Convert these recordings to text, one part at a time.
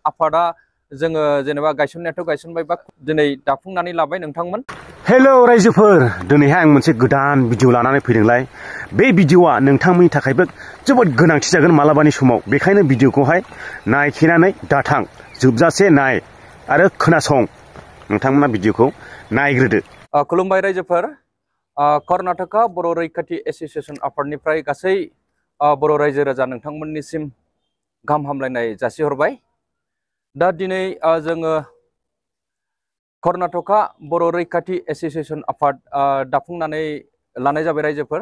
आफादा जोङो जेनेबा गायसननायाथ' गायसनबाय बा दिनै दाफुंनानै लाबाय नोंथांमोन। हेल' रायजोफोर, दिनैहाय आं मोनसे गोदान भिडिअ लानानै फैदोंलाय। बे भिडिअआ नोंथांमोननि थाखायबो जोबोद गोनांथि जागोन मालाबानि समाव। बेखायनो भिडिअखौहाय नायखेनानै दाथां, जोबजासे नाय आरो खोनासं। नोंथांमोना भिडिअखौ नायग्रोदो। खुलुमबाय रायजोफोर। कर्नाटका बर' रैखाथि एस'सिएशन आफादनिफ्राय गासै बर' रायजो राजा नोंथांमोननिसिम गाहाम हामलायनाय जासिहरबाय। दा दिनै जोङो कर्नाटका बर' रैखाथि एस'सिएशन आफाद दाफुंनानै लानाय जाबाय रायजोफोर।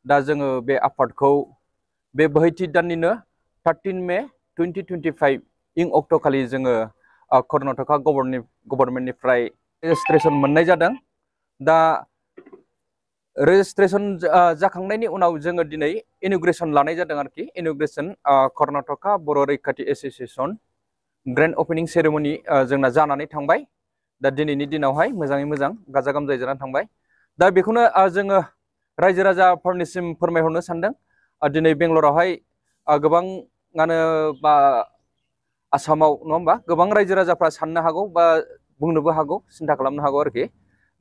दा जोङो बे आफादखौ बे बोहैथि दाननिनो 13 मे 2025 इं अक्ट'खालि जोङो कर्नाटका गभर्नमेन्टनिफ्राय रेजिस्ट्रेसन मोननाय जादों। दा रेजिस्ट्रेसन जाखांनायनि उनाव जोङो दिनै इन'ग्रेसन लानाय जादों आरोखि। इन'ग्रेसन कर्नाटका बर' रैखाथि एस'सिएशन ग्रेन्ड अपेनिं सेरेमनि जोंना जानानै थांबाय। दा दिनैनि दिनावहाय मोजाङै मोजां गाजा गोमजायै जानानै थांबाय। दा बेखौनो जोङो रायजो राजाफोरनिसिम फोरमायहरनो सानदों। दिनै बेंगलरावहाय गोबाङानो बा आसामाव नङा होमबा गोबां रायजो राजाफ्रा साननो हागौ बा बुंनोबो हागौ, सिन्था खालामनो हागौ आरोखि,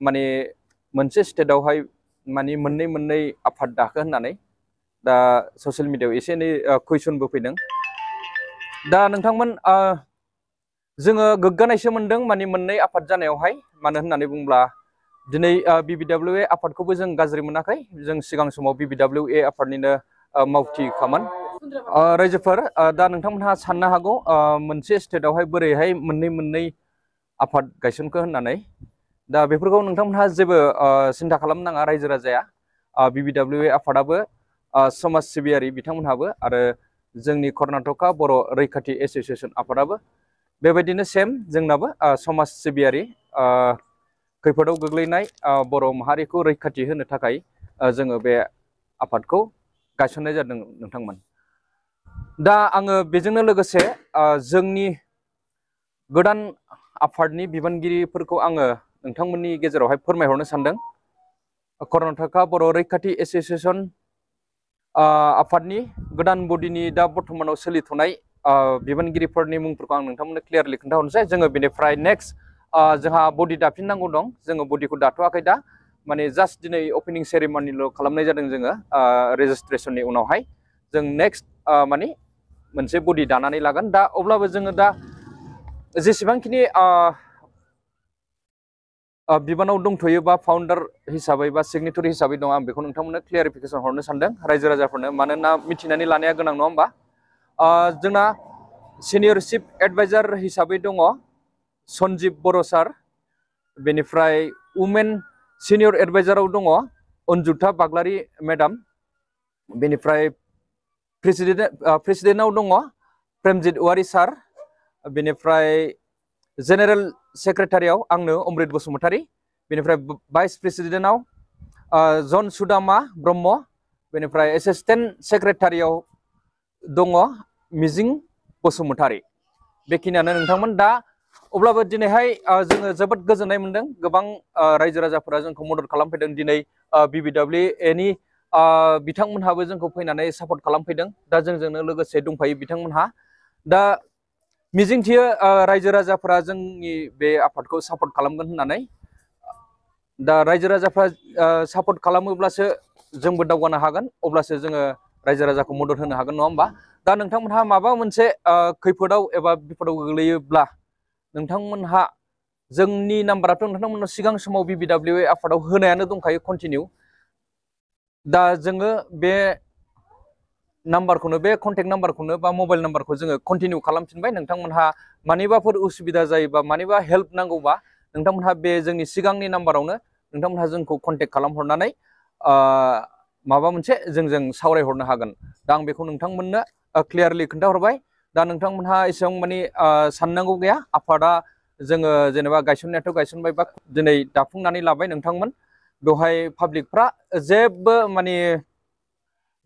माने मोनसे स्टेटआवहाय माने मोननै आफाद दाखो होननानै। दा ससियेल मिडियायाव एसे एनै कुइसनबो फैदों। दा नोंथांमोन जोङो गोग्गानायसो मोनदों माने मोननै आफाद जानायावहाय। मानो होननानै बुङोब्ला दिनै BBWA आफादखौबो जों गाज्रि मोनाखै। जों सिगां समाव BBWA आफादनिनो मावथिखामोन। रायजोफोर, दा नोंथांमोनहा साननो हागौ मोनसे स्टेटआवहाय बोरैहाय मोननै आफाद गायसनखो होननानै। दा बेफोरखौ नोंथांमोनहा जेबो सिन्था खालामनाङा रायजो राजाया। BBWA आफादाबो समाज सिबियारि बिथांमोनहाबो, आरो जोंनि कर्नाटका बर' रैखाथि एस'सिएशन आफादाबो बेबायदिनो सेम, जोंनाबो समाज सिबियारि खैफोदाव गोग्लैनाय बर' माहारिखौ रैखाथि होनो थाखाय जोङो बे आफादखौ गायसननाय जादों नोंथांमोन। दा आङो बेजोंनो लोगोसे जोंनि गोदान आफादनि बिबानगिरिफोरखौ आङो नोंथांमोननि गेजेरावहाय फोरमायहरनो सानदों। कर्नाटका बर' रैखाथि एस'सिएशन आफादनि गोदान बडिनि दा बर्थमानाव सोलिथ'नाय बिबानगिरिफोरनि मुंफोरखौ आं नोंथांमोननो क्लियारलि खोन्थाहरनोसै। जोङो बेनिफ्राय नेक्स्ट जोंहा बडि दाफिननांगौ दं। जोङो बडिखौ दाथ'वाखै दा, माने जास्ट दिनै अपेनिं सेरेमनिल' खालामनाय जादों जोङो रेजिस्ट्रेसननि उनावहाय। जों नेक्स्ट माने मोनसे बडि दानानै लागोन। दा अब्लाबो जोङो दा जेसेबांखिनि बिबानाव दंथ'यो बा फाउन्डार हिसाबै बा सिगनेटरि हिसाबै दं, आं बेखौ नोंथांमोननो क्लियारिफिकेसन हरनो सानदों रायजो राजाफोरनो, मानोना मिथिनानै लानाया गोनां नङा होमबा। जोंना सिनियर चिफ एडभाइजार हिसाबै दङ सन्जिब बर' सार। बेनिफ्राय वुमेन सिनियर एडभाइजाराव दङ अन्जुथा बाग्लारि मेडाम। बेनिफ्राय प्रेसिडेन्टआव दङ प्रेमजित औवारि सार। बेनिफ्राय जेनेरेल सेक्रेटारियाव आंनो अमृत बसुमतारी। बेनिफ्राय भाइस प्रेसिडेन्टआव जन सुदामा ब्रह्म। बेनिफ्राय एसिस्टेन्ट सेक्रेटारियाव दङ मिजिं बसुमतारी। बेखिनियानो नोंथांमोन। दा अब्लाबो दिनैहाय जोङो जोबोद गोजोननाय मोनदों। गोबां रायजो राजाफोरा जोंखौ मदद खालामफैदों। दिनै BBWA बिथांमोनहाबो जोंखौ फैनानै सापर्ट खालामफैदों। दा जोंजोंनो लोगोसे दंफायो बिथांमोनहा। दा मिजिंथियो रायजो राजाफोरा जोंनि बे आफादखौ सापर्ट खालामगोन होननानै। दा रायजो राजाफ्रा सापर्ट खालामोब्लासो जोंबो दावगानो हागोन, अब्लासो जोङो रायजो राजाखौ मदद होनो हागोन नङा होमबा। दा नोंथांमोनहा माबा मोनसे खैफोदाव एबा बिपदाव गोग्लैयोब्ला नोंथांमोनहा जोंनि नाम्बाराथ' नोंथांमोननाव सिगां समाव BBWA आफादाव होनायानो दंखायो कन्टिनिउ। दा जोङो बे नाम्बारखौनो, बे कन्टेक्ट नाम्बारखौनो बा मबाइल नाम्बारखौ जोङो कन्टिनिउ खालामफिनबाय। नोंथांमोनहा मानिबाफोर उसुबिदा जायोबा, मानिबा हेल्प नांगौबा नोंथांमोनहा बे जोंनि सिगांनि नाम्बारावनो नोंथांमोनहा जोंखौ कन्टेक्ट खालामहरनानै माबा मोनसे जोंजों सावरायहरनो हागोन। दा आं बेखौ नोंथांमोननो क्लियारलि खोन्थाहरबाय। दा नोंथांमोनहा एसेबां मानि साननांगौ गैया। आफादा जोङो जेनेबा गायसननायाथ' गायसनबाय बा दिनै दाफुंनानै लाबाय नोंथांमोन। बेवहाय पाब्लिकफ्रा जेबो माने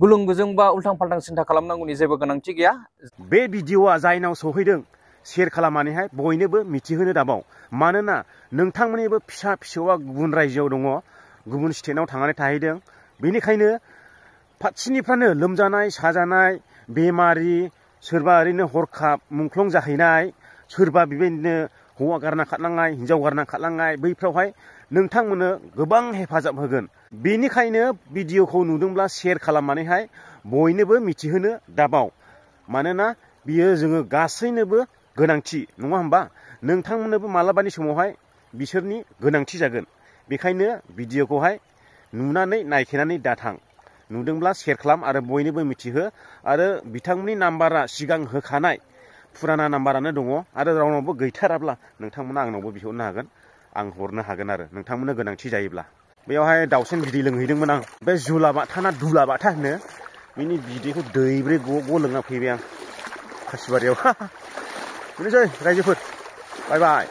गुलुं गुजुं बा उल्थां फाल्थां सिन्था खालामनांगौनि जेबो गोनांथि गैया। बे भिडिअआ जायनाव सौहैदों शेयार खालामनानैहाय बयनोबो मिथिहोनो दाबाव। मानोना नोंथांमोननिबो फिसा फिसौआ गुबुन रायजोआव दङ, गुबुन स्टेटआव थांनानै थाहैदों। बेनिखायनो फारसेनिफ्रायनो लोमजानाय साजानाय, बेमारि, सोरबा ओरैनो हरखाब मुंख्लं जाहैनाय, सोरबा बेबायदिनो हौवा गारना खारनांनाय हिन्जाव गारना खारनांनाय बैफ्रावहाय नोंथांमोननो गोबां हेफाजाब होगोन बेनिखायनो भिडिअखौ नुदोंब्ला शेयार खालामनानैहाय बयनोबो मिथिहोनो दाबाव मानोना बियो जोङो गासैनोबो गोनांथि नङा होमबा नोंथांमोननोबो मालाबानि समावहाय बिसोरनि गोनांथि जागोन बेखायनो भिडिअखौहाय नुनानै नायखेनानै दाथां नुदोंब्ला शेयार खालाम आरो बयनोबो मिथिहो आरो बिथांमोननि नाम्बारा सिगां होखानाय फुराना नाम्बारानो दङ आरो रावनावबो गैथाराब्ला नोंथांमोना आंनावबो बिहरनो हागोन आं हरनो हागोन आरो नोंथांमोननो गोनांथि जायोब्ला बेयावहाय दाउसेन बिदै लोंहैदोंमोन आं बे जुलाबाथा ना दुलाबाथा होनो बिनि बिदैखौ दैब्रै ग' लोंना फैबाय आं खासिबारियाव बेनोसै रायजोफोर बाय बाय